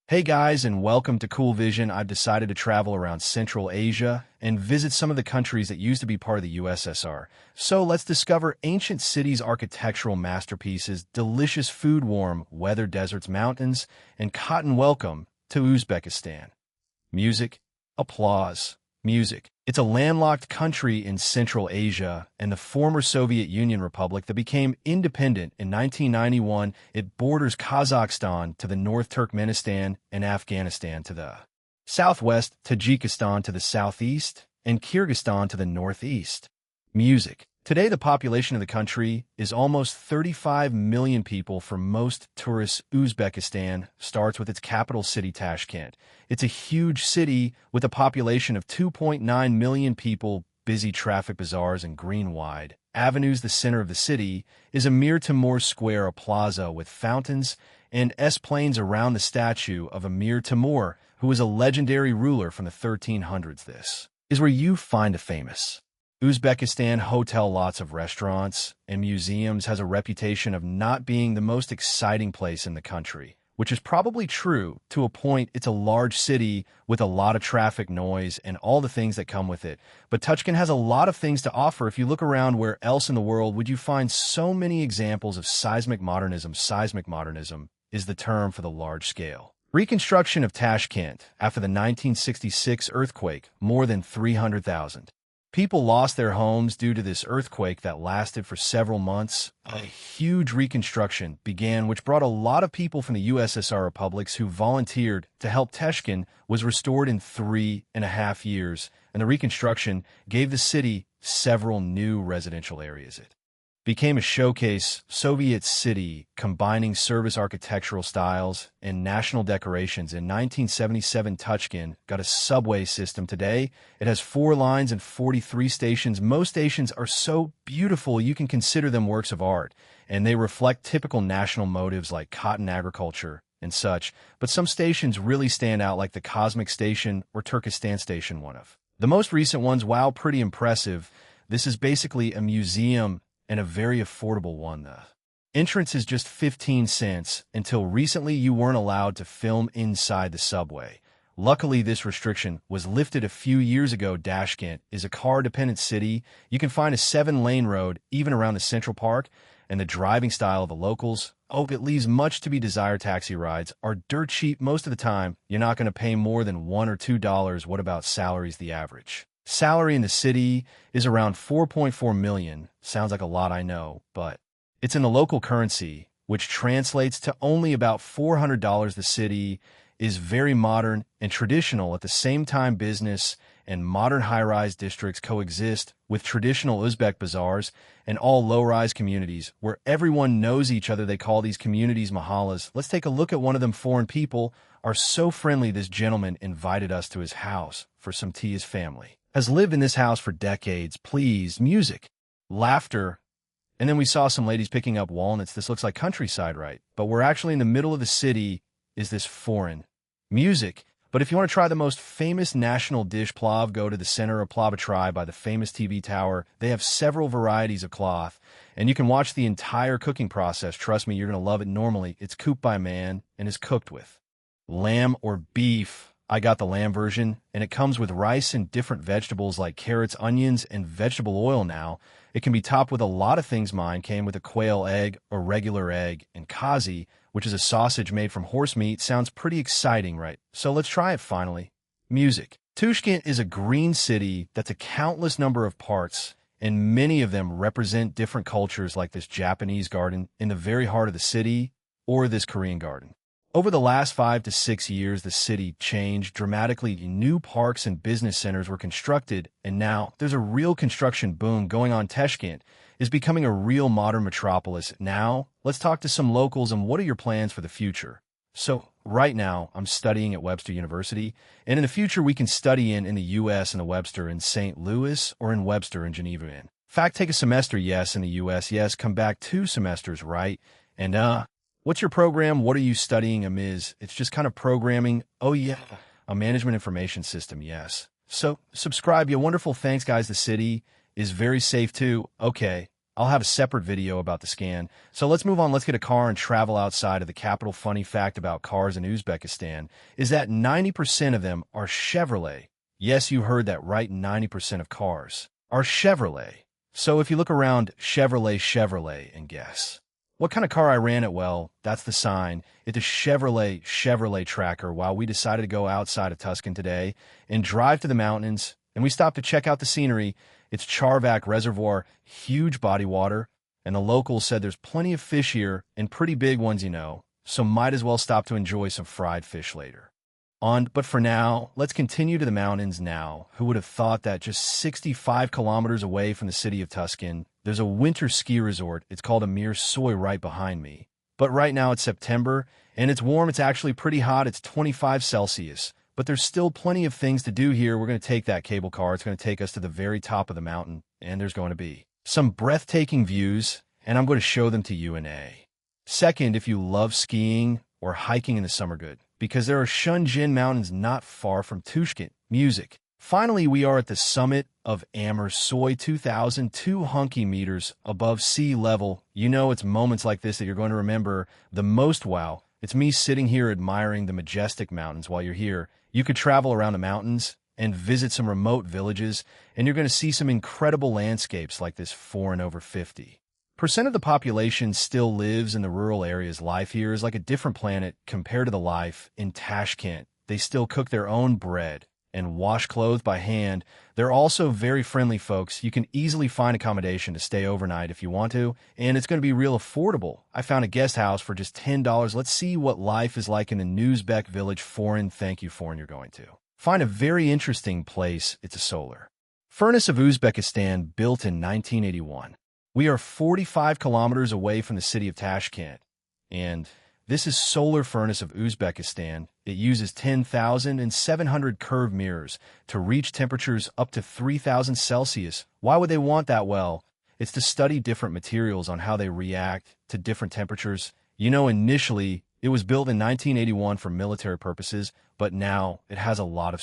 Hey guys, and welcome to Cool Vision. I've decided to travel around Central Asia and visit some of the countries that used to be part of the USSR. So let's discover ancient cities, architectural masterpieces, delicious food, warm weather, deserts, mountains, and cotton. Welcome to Uzbekistan. Music, applause, music. It's a landlocked country in Central Asia and the former Soviet Union Republic that became independent in 1991. It borders Kazakhstan to the north, Turkmenistan and Afghanistan to the southwest, Tajikistan to the southeast, and Kyrgyzstan to the northeast. Music. Today, the population of the country is almost 35 million people. For most tourists, Uzbekistan starts with its capital city, Tashkent. It's a huge city with a population of 2.9 million people, busy traffic, bazaars, and green wide avenues. The center of the city is Amir Timur Square, a plaza with fountains and S-planes around the statue of Amir Timur, who was a legendary ruler from the 1300s. This is where you find a famous Uzbekistan hotel. Lots of restaurants and museums. Has a reputation of not being the most exciting place in the country, which is probably true to a point. It's a large city with a lot of traffic, noise, and all the things that come with it. But Tashkent has a lot of things to offer. If you look around, where else in the world would you find so many examples of seismic modernism? Seismic modernism is the term for the large-scale reconstruction of Tashkent after the 1966 earthquake. More than 300,000 people lost their homes due to this earthquake that lasted for several months. A huge reconstruction began, which brought a lot of people from the USSR republics who volunteered to help. Tashkent was restored in 3.5 years, and the reconstruction gave the city several new residential areas. It became a showcase Soviet city, combining service architectural styles and national decorations. In 1977, Tashkent got a subway system. Today, it has 4 lines and 43 stations. Most stations are so beautiful you can consider them works of art, and they reflect typical national motives like cotton, agriculture, and such. But some stations really stand out, like the Cosmic Station or Turkestan Station, one of the most recent ones. Wow, pretty impressive. This is basically a museum, and a very affordable one. The entrance is just 15 cents. Until recently, you weren't allowed to film inside the subway. Luckily, this restriction was lifted a few years ago. Tashkent is a car-dependent city. You can find a 7-lane road even around the Central Park, and the driving style of the locals, it leaves much to be desired. Taxi rides are dirt cheap most of the time. You're not going to pay more than $1 or $2. What about salaries? The average salary in the city is around 4.4 million. Sounds like a lot, I know, but it's in the local currency, which translates to only about $400. The city is very modern and traditional. At the same time, business and modern high-rise districts coexist with traditional Uzbek bazaars and all low-rise communities where everyone knows each other. They call these communities mahallas. Let's take a look at one of them. Foreign people are so friendly. This gentleman invited us to his house for some tea. His family has lived in this house for decades. Please, music, laughter, and then we saw some ladies picking up walnuts. This looks like countryside, right? But we're actually in the middle of the city. Is this foreign music? But if you want to try the most famous national dish, plav, go to the center of Plava. Try by the famous TV tower. They have several varieties of cloth, and you can watch the entire cooking process. Trust me, you're going to love it. Normally, it's cooked by a man and is cooked with lamb or beef. I got the lamb version, and it comes with rice and different vegetables like carrots, onions, and vegetable oil. Now, it can be topped with a lot of things. Mine came with a quail egg or regular egg, and kazi, which is a sausage made from horse meat. Sounds pretty exciting, right? So let's try it finally. Music. Tashkent is a green city that's a countless number of parts, and many of them represent different cultures, like this Japanese garden in the very heart of the city, or this Korean garden. Over the last 5 to 6 years, the city changed dramatically. New parks and business centers were constructed, and now there's a real construction boom going on. Tashkent is becoming a real modern metropolis. Now, let's talk to some locals. And what are your plans for the future? So, right now, I'm studying at Webster University, and in the future, we can study in the U.S. and the Webster in St. Louis, or in Webster in Geneva. In fact, take a semester, yes, in the U.S., yes, come back 2 semesters, right? And, what's your program? What are you studying? It's just kind of programming. Oh, yeah. A management information system, yes. So, subscribe. You wonderful. Thanks, guys. The city is very safe, too. Okay, I'll have a separate video about the scan. So let's move on. Let's get a car and travel outside of the capital. Funny fact about cars in Uzbekistan is that 90% of them are Chevrolet. Yes, you heard that right. 90% of cars are Chevrolet. So if you look around, Chevrolet, and guess what kind of car I ran it? Well, that's the sign. It's a Chevrolet Tracker. While we decided to go outside of Tashkent today and drive to the mountains, and we stopped to check out the scenery. It's Charvak Reservoir, huge body water, and the locals said there's plenty of fish here, and pretty big ones, so might as well stop to enjoy some fried fish later. But for now, let's continue to the mountains now. Who would have thought that just 65 kilometers away from the city of Tashkent, there's a winter ski resort. It's called Amir Soy right behind me. But right now it's September, and it's warm. It's actually pretty hot. It's 25 Celsius. But there's still plenty of things to do here. We're going to take that cable car. It's going to take us to the very top of the mountain, and there's going to be some breathtaking views, and I'm going to show them to you in a second. If you love skiing or hiking in the summer, good, because there are Shunjin Mountains not far from Tashkent. Music. Finally, we are at the summit of Amir Soy, 2,200 meters above sea level. It's moments like this that you're going to remember the most. Wow. It's me sitting here admiring the majestic mountains while you're here. You could travel around the mountains and visit some remote villages, and you're going to see some incredible landscapes like this. 4 and over 50% of the population still lives in the rural areas. Life here is like a different planet compared to the life in Tashkent. They still cook their own bread and wash clothes by hand. They're also very friendly folks. You can easily find accommodation to stay overnight if you want to, and it's going to be real affordable. I found a guest house for just $10. Let's see what life is like in a Uzbek village. Foreign, thank you, foreign. You're going to find a very interesting place. It's a solar furnace of Uzbekistan, built in 1981. We are 45 kilometers away from the city of Tashkent, and this is solar furnace of Uzbekistan. It uses 10,700 curved mirrors to reach temperatures up to 3,000 Celsius. Why would they want that? Well, it's to study different materials on how they react to different temperatures. Initially, it was built in 1981 for military purposes, but now it has a lot of